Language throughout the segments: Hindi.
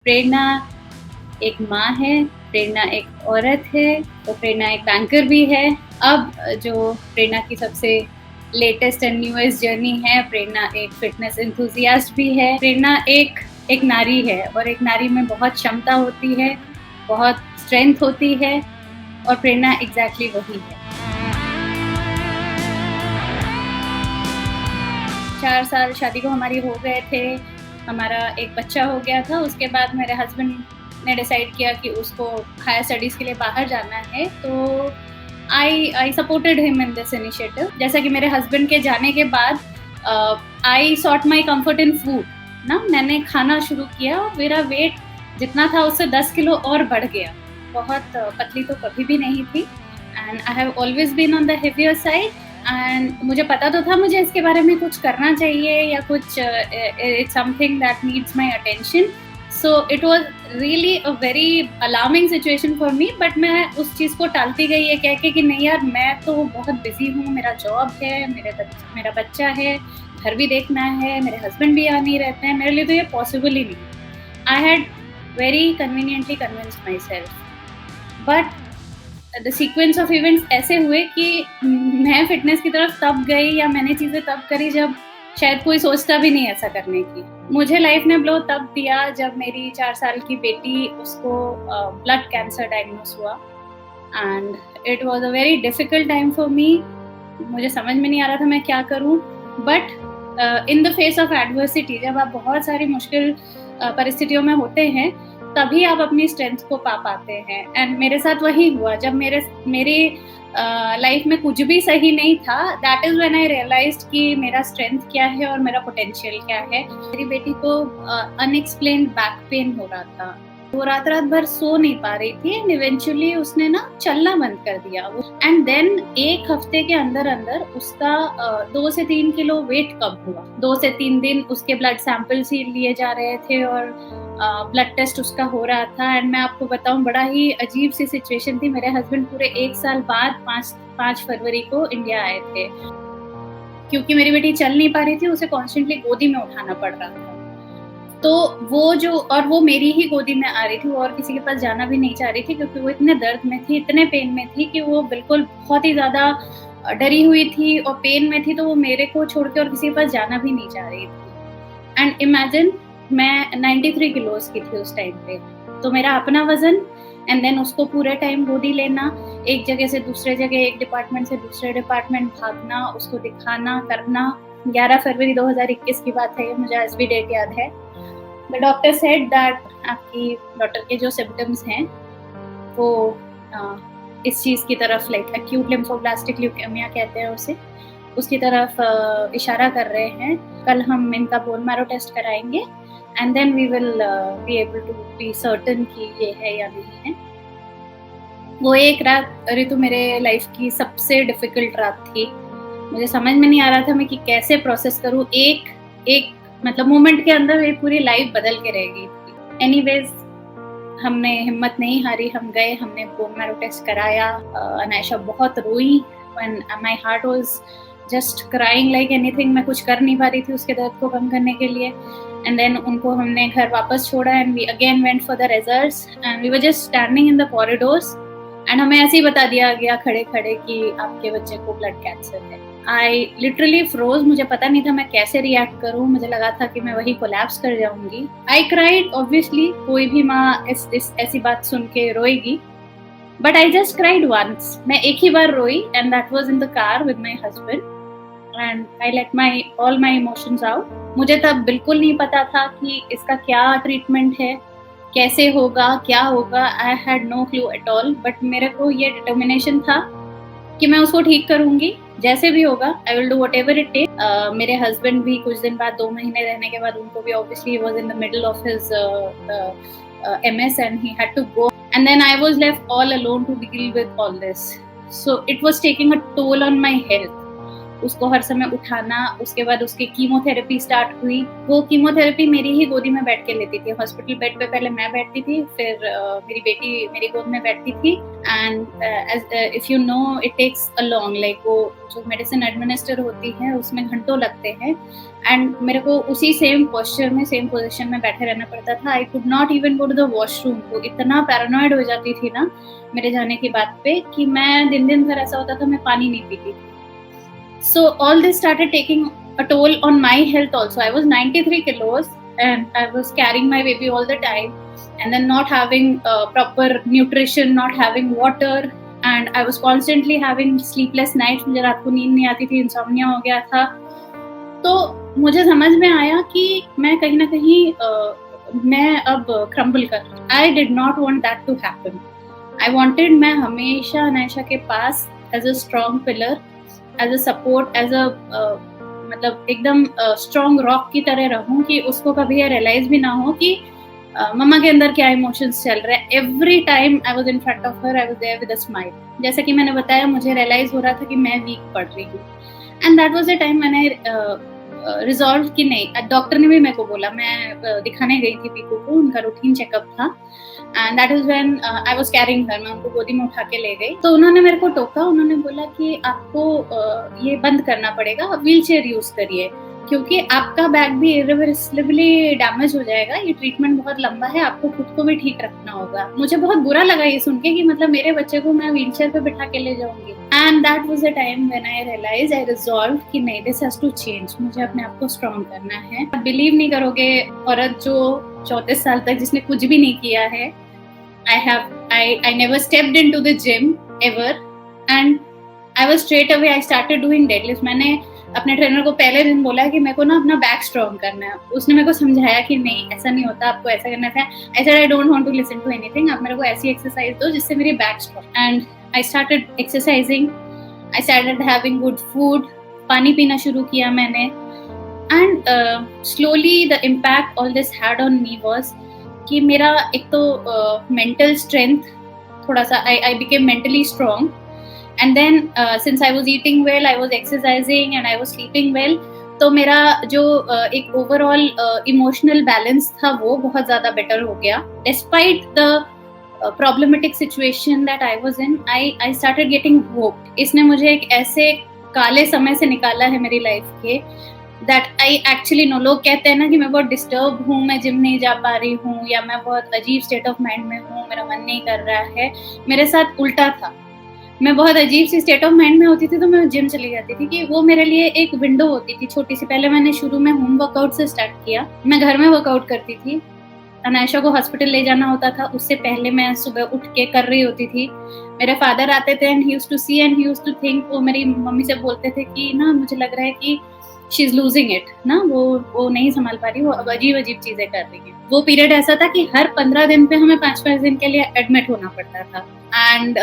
प्रेरणा एक माँ है, प्रेरणा एक औरत है और प्रेरणा एक बैंकर भी है। अब जो प्रेरणा की सबसे लेटेस्ट एंड न्यूएस्ट जर्नी है, प्रेरणा एक फिटनेस एंथुसियास्ट भी है। प्रेरणा एक नारी है और एक नारी में बहुत क्षमता होती है, बहुत स्ट्रेंथ होती है और प्रेरणा एग्ज़ैक्टली वही है। 4 साल शादी को हमारी हो गए थे, हमारा एक बच्चा हो गया था। उसके बाद मेरे हस्बैंड ने डिसाइड किया कि उसको हायर स्टडीज़ के लिए बाहर जाना है, तो I supported him in this initiative. जैसा कि मेरे हस्बैंड के जाने के बाद I sought my comfort in food ना, मैंने खाना शुरू किया और मेरा वेट जितना था उससे 10 किलो और बढ़ गया। बहुत पतली तो कभी भी नहीं थी and I have always been on the heavier side and मुझे पता तो था मुझे इसके बारे में कुछ करना चाहिए या कुछ it's something that needs my attention. So it was really a very alarming situation for me, but मैं उस चीज़ को टालती गई ये कह के कि नहीं यार, मैं तो बहुत बिजी हूँ, मेरा जॉब है, मेरा बच्चा है, घर भी देखना है, मेरे हस्बैंड भी यहाँ नहीं रहते हैं, मेरे लिए तो ये पॉसिबल ही नहीं। I had very conveniently convinced my self, but the sequence of events ऐसे हुए कि मैं फिटनेस की तरफ तब गई या मैंने चीज़ें तब करी जब शायद कोई सोचता भी नहीं ऐसा करने की। मुझे लाइफ ने ब्लो तब दिया जब मेरी 4 साल की बेटी, उसको ब्लड कैंसर डायग्नोस हुआ and it was a very difficult time for me. मुझे समझ में नहीं आ रहा था मैं क्या करूं, but in the face of adversity, जब आप बहुत सारी मुश्किल परिस्थितियों में होते हैं तभी आप अपनी स्ट्रेंथ को पा पाते हैं। एंड मेरे साथ वही हुआ जब मेरी लाइफ में कुछ भी सही नहीं था, that is when I realised कि मेरा स्ट्रेंथ क्या है और मेरा पोटेंशियल क्या है। मेरी बेटी को अनएक्सप्लेन्ड बैक पेन हो रहा था, वो रात भर सो नहीं पा रही थी एंड इवेंचुअली उसने ना चलना बंद कर दिया। एंड देन 1 हफ्ते के अंदर अंदर उसका 2 से 3 किलो वेट कम हुआ। 2 से 3 दिन उसके ब्लड सैंपल्स ही लिए जा रहे थे और ब्लड टेस्ट उसका हो रहा था। एंड मैं आपको बताऊं, बड़ा ही अजीब सी सिचुएशन थी। मेरे हस्बैंड पूरे 1 साल बाद 5 फरवरी को इंडिया आए थे, क्योंकि मेरी बेटी चल नहीं पा रही थी, उसे कॉन्स्टेंटली गोदी में उठाना पड़ रहा था। तो वो मेरी ही गोदी में आ रही थी, वो और किसी के पास जाना भी नहीं चाह रही थी, क्योंकि वो इतने दर्द में थी, इतने पेन में थी कि वो बिल्कुल बहुत ही ज़्यादा डरी हुई थी और पेन में थी, तो वो मेरे को छोड़ के और किसी के पास जाना भी नहीं चाह रही थी। एंड इमेजिन, मैं 93 किलोज़ की थी उस टाइम पे, तो मेरा अपना वज़न एंड देन उसको पूरे टाइम गोदी लेना, एक जगह से दूसरे जगह, एक डिपार्टमेंट से दूसरे डिपार्टमेंट भागना, उसको दिखाना, करना। 11 फरवरी 2021 की बात है, ये मुझे आज भी डेट याद है। द डॉक्टर सेड दैट आपकी डॉटर के जो सिम्पटम्स हैं वो इस चीज़ की तरफ, लाइक एक्यूट लिम्फोब्लास्टिक ल्यूकेमिया कहते हैं उसे, उसकी तरफ इशारा कर रहे हैं। कल हम इनका बोन मैरो टेस्ट कराएंगे and then we will be able to be certain कि ये है या नहीं है। वो एक रात ऋतु मेरे लाइफ की सबसे डिफिकल्ट रात थी। मुझे समझ में नहीं आ रहा था मैं कि कैसे प्रोसेस करूँ। एक मतलब मोमेंट के अंदर मेरी पूरी लाइफ बदल के रह गई थी। एनीवेज, हमने हिम्मत नहीं हारी, हम गए, हमने बोन मैरो टेस्ट कराया। अनायशा बहुत रोई and my heart was just crying like anything. मैं कुछ कर नहीं पा रही थी उसके दर्द को कम करने के लिए। एंड देन उनको हमने घर वापस छोड़ा and we again went for the results and we were just standing in the corridors and हमें ऐसे ही बता दिया गया खड़े खड़े कि आपके बच्चे को ब्लड कैंसर है। आई लिटरली फ्रोज, मुझे पता नहीं था मैं कैसे रिएक्ट करूं। मुझे लगा था कि मैं वही कोलैप्स कर जाऊंगी। आई क्राइड, ऑब्वियसली कोई भी माँ ऐसी बात सुन के रोएगी, but I just cried once. मैं एक ही बार रोई and that was in the car with my husband and I let all my emotions out. मुझे तब बिल्कुल नहीं पता था कि इसका क्या ट्रीटमेंट है, कैसे होगा, क्या होगा। I had no clue at all, but मेरे को ये डिटर्मिनेशन था कि मैं उसको ठीक करूंगी, जैसे भी होगा। I will do whatever it take. मेरे हस्बैंड भी कुछ दिन बाद, 2 महीने रहने के बाद, उनको भी obviously he was in the middle of his MS and he had to go, and then I was left all alone to deal with all this. So it was taking a toll on my health. उसको हर समय उठाना, उसके बाद उसकी कीमोथेरेपी स्टार्ट हुई। वो कीमोथेरेपी मेरी ही गोदी में बैठ के लेती थी। हॉस्पिटल बेड पे पहले मैं बैठती थी, फिर मेरी बेटी मेरी गोद में बैठती थी and if you know it takes a long, like वो जो मेडिसिन एडमिनिस्टर होती है उसमें घंटों लगते हैं, एंड मेरे को उसी सेम पोस्चर में सेम पोजीशन में बैठे रहना पड़ता था. I could not even go to the washroom. वो इतना पैरानॉइड हो जाती थी ना मेरे जाने की बात पे कि मैं दिन भर ऐसा होता था मैं पानी नहीं पीती थी. So all this started taking a toll on my health also. I was 93 kilos and I was carrying my baby all the time, and then not having proper nutrition, not having water, and I was constantly having sleepless nights. मुझे रात को नींद नहीं आती थी, इंसोम्निया हो गया था. तो मुझे समझ में आया कि मैं कहीं ना कहीं मैं अब क्रम्बल कर रही हूँ. I did not want that to happen. I wanted मैं हमेशा अनायशा के पास as a strong pillar, as a support, as a मतलब एकदम स्ट्रॉन्ग रॉक की तरह रहूं कि उसको कभी ये रियलाइज भी ना हो कि मम्मा के अंदर क्या इमोशंस चल रहे हैं. Every time I was in front of her, I was there with a smile. जैसा कि मैंने बताया, मुझे रियलाइज हो रहा था कि मैं वीक पड़ रही हूँ, and that was the time मैंने रिजॉल्व कि नहीं. डॉक्टर ने भी मेरे को बोला, मैं दिखाने गई थी पीकू को, उनका रूटीन चेकअप था, and that is when I was carrying हर. मैं उनको गोदी में उठा के ले गई, तो उन्होंने मेरे को टोका. उन्होंने बोला कि आपको ये बंद करना पड़ेगा, आप व्हील चेयर यूज करिए, क्योंकि आपका बैक भी इरिवर्सिबली डैमेज हो जाएगा. ये ट्रीटमेंट बहुत लंबा है, आपको खुद को भी ठीक रखना होगा. मुझे बहुत बुरा लगा ये सुन के कि मतलब मेरे बच्चे को मैं व्हील चेयर पे बिठा के ले जाऊंगी. And that was the time when I realise, I resolve कि नहीं, दिस हैज टू चेंज. मुझे अपने आप को स्ट्रॉन्ग करना है. बिलीव नहीं करोगे, औरत जो 34 साल तक जिसने कुछ भी नहीं किया है, I never stepped into the gym ever, and I was straight away I started doing deadlifts. मैंने अपने ट्रेनर को पहले दिन बोला कि मेरे को ना अपना बैक स्ट्रॉन्ग करना है. उसने मेरे को समझाया कि नहीं, ऐसा नहीं होता, आपको ऐसा करना है. I said I don't want to listen to anything. आप मेरे को ऐसी एक्सरसाइज दो जिससे मेरी back strong. And I started exercising, I started having good food, पानी पीना शुरू किया मैंने. And slowly the impact all this had on me was कि मेरा एक तो मेंटल स्ट्रेंथ थोड़ा सा, I became mentally strong. And then since I was eating well, I was exercising and I was sleeping well, तो मेरा जो एक ओवरऑल इमोशनल बैलेंस था वो बहुत ज़्यादा बेटर हो गया. Despite the problematic situation that I was in, I started getting hope. इसने मुझे एक ऐसे काले समय से निकाला है मेरी लाइफ के, दैट आई एक्चुअली नो. लोग कहते हैं ना कि मैं बहुत डिस्टर्ब हूँ, मैं जिम नहीं जा पा रही हूँ, या मैं बहुत अजीब स्टेट ऑफ माइंड में हूँ, मेरा मन नहीं कर रहा है. मेरे साथ उल्टा था. मैं बहुत अजीब सी स्टेट ऑफ माइंड में होती थी तो मैं जिम चली जाती थी, कि वो मेरे लिए एक विंडो होती थी छोटी सी. पहले मैंने शुरू में होम वर्कआउट से स्टार्ट किया. मैं घर में वर्कआउट करती थी. अनायशा को हॉस्पिटल ले जाना होता था, उससे पहले मैं सुबह उठ के कर रही होती थी. मेरे फादर आते थे and he used to see and he used to think. वो मेरी मम्मी से बोलते थे कि ना मुझे लग रहा है कि शी इज लूजिंग इट ना, वो नहीं संभाल पा रही, वो अब अजीब चीजें कर रही है. वो पीरियड ऐसा था कि हर 15 दिन पे हमें 5-5 दिन के लिए एडमिट होना पड़ता था. एंड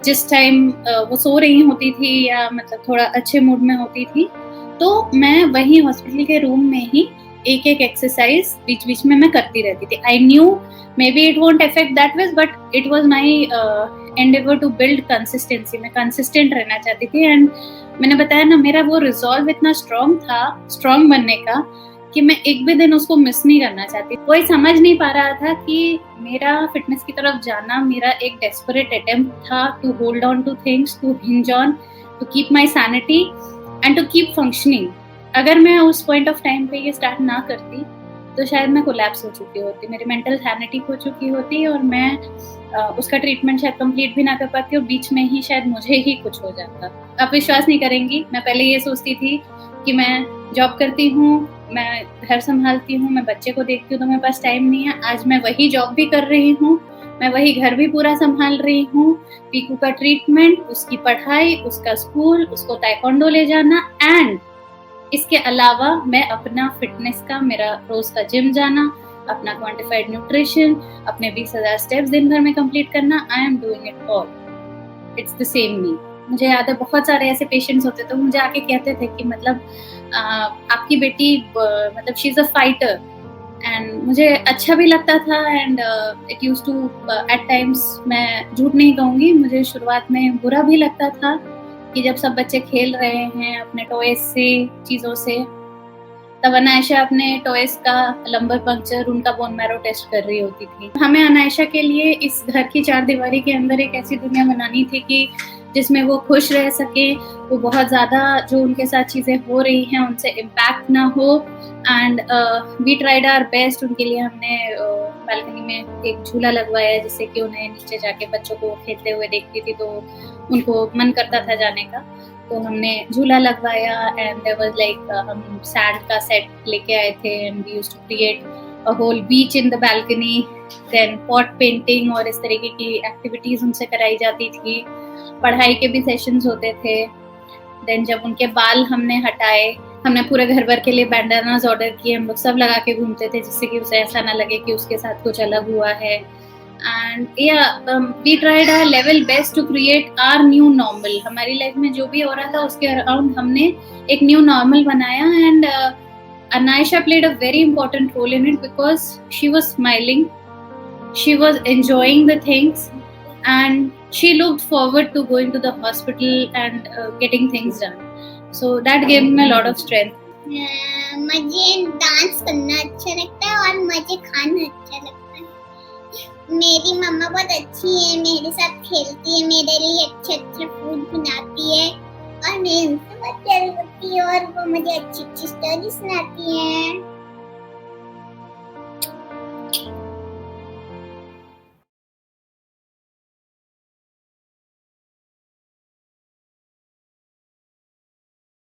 जिस टाइम वो सो रही होती थी या मतलब थोड़ा अच्छे मूड में होती थी, तो मैं वही हॉस्पिटल के रूम में ही एक एक्सरसाइज बीच बीच में मैं करती रहती थी. I knew maybe it won't affect that ways, but it was my endeavour to build consistency. मैं कंसिस्टेंट रहना चाहती थी. एंड मैंने बताया ना, मेरा वो रिजॉल्व इतना स्ट्रॉन्ग था, स्ट्रॉन्ग बनने का, कि मैं एक भी दिन उसको मिस नहीं करना चाहती. कोई समझ नहीं पा रहा था कि मेरा फिटनेस की तरफ जाना मेरा एक डेस्परेट अटेम्प्ट था to hold on to things, to hinge on, to keep my sanity and to keep functioning. अगर मैं उस पॉइंट ऑफ टाइम पे ये स्टार्ट ना करती तो शायद मैं कोलैप्स हो चुकी होती, मेरी मेंटल सैनिटी खो चुकी होती, और मैं उसका ट्रीटमेंट शायद कंप्लीट भी ना कर पाती, और बीच में ही शायद मुझे ही कुछ हो जाता. आप विश्वास नहीं करेंगी, मैं पहले ये सोचती थी कि मैं जॉब करती हूँ, मैं घर संभालती हूँ, मैं बच्चे को देखती हूँ, तो मेरे पास टाइम नहीं है. आज मैं वही जॉब भी कर रही हूँ, मैं वही घर भी पूरा संभाल रही हूँ. पीकू का ट्रीटमेंट, उसकी पढ़ाई, उसका स्कूल, उसको ताइक्वांडो ले जाना, एंड इसके अलावा मैं अपना फिटनेस का, मेरा रोज का जिम जाना, अपना क्वांटिफाइड न्यूट्रिशन, अपने 20,000 स्टेप्स दिन भर में कंप्लीट करना. I am doing it all. It's the same me. मुझे याद है बहुत सारे ऐसे पेशेंट्स होते तो मुझे आके कहते थे कि मतलब आपकी बेटी मतलब she is a fighter. And मुझे अच्छा भी लगता था. And it used to at times, मैं झूठ नहीं कहूँगी, मुझे शुरुआत में बुरा भी लगता था कि जब सब बच्चे खेल रहे हैं अपने टॉयज से, चीज़ों से, तब अनायशा अपने टॉयज का लंबर पंक्चर, उनका बोन मैरो टेस्ट कर रही होती थी। हमें अनायशा के लिए इस घर की चार दीवारी के अंदर एक ऐसी दुनिया बनानी थी कि जिसमें वो खुश रह सके, वो बहुत ज़्यादा जो उनके साथ चीज़ें हो रही हैं उनसे इम्पैक्ट ना हो। And we tried our best. उनके लिए हमने बालकनी में एक झूला लगवाया जिससे कि उन्हें नीचे जाके बच्चों को खेलते हुए देखती थी तो उनको मन करता था जाने का। तो हमने झूला लगवाया एंड देयर वाज लाइक हम सैंड का सेट लेके आए थे and we used to create a whole beach in the balcony. Then pot painting और इस तरीके की एक्टिविटीज उनसे कराई जाती थी। पढ़ाई के भी सेशंस होते थे। देन जब उनके बाल हमने हटाए, हमने पूरे घर भर के लिए बैंडानास ऑर्डर किए। हम लोग सब लगा के घूमते थे जिससे कि उसे ऐसा ना लगे कि उसके साथ कुछ अलग हुआ है। And we tried our level best to create our new normal. हमारी लाइफ में जो भी हो रहा था उसके अराउंड हमने एक न्यू नॉर्मल बनाया। And Anayesha played a very important role in it because she was smiling, she was enjoying the things, and she looked forward to going to the hospital and getting things done. So that gave me a lot of strength. मुझे डांस करना अच्छा लगता है और मुझे खाना अच्छा लगता है। मेरी मम्मा बहुत अच्छी है, मेरे साथ खेलती है, मेरे लिए अच्छे अच्छे फूड बनाती है और मैं उनसे बहुत प्यार करती हूँ और वो मुझे अच्छी अच्छी स्टोरी सुनाती है।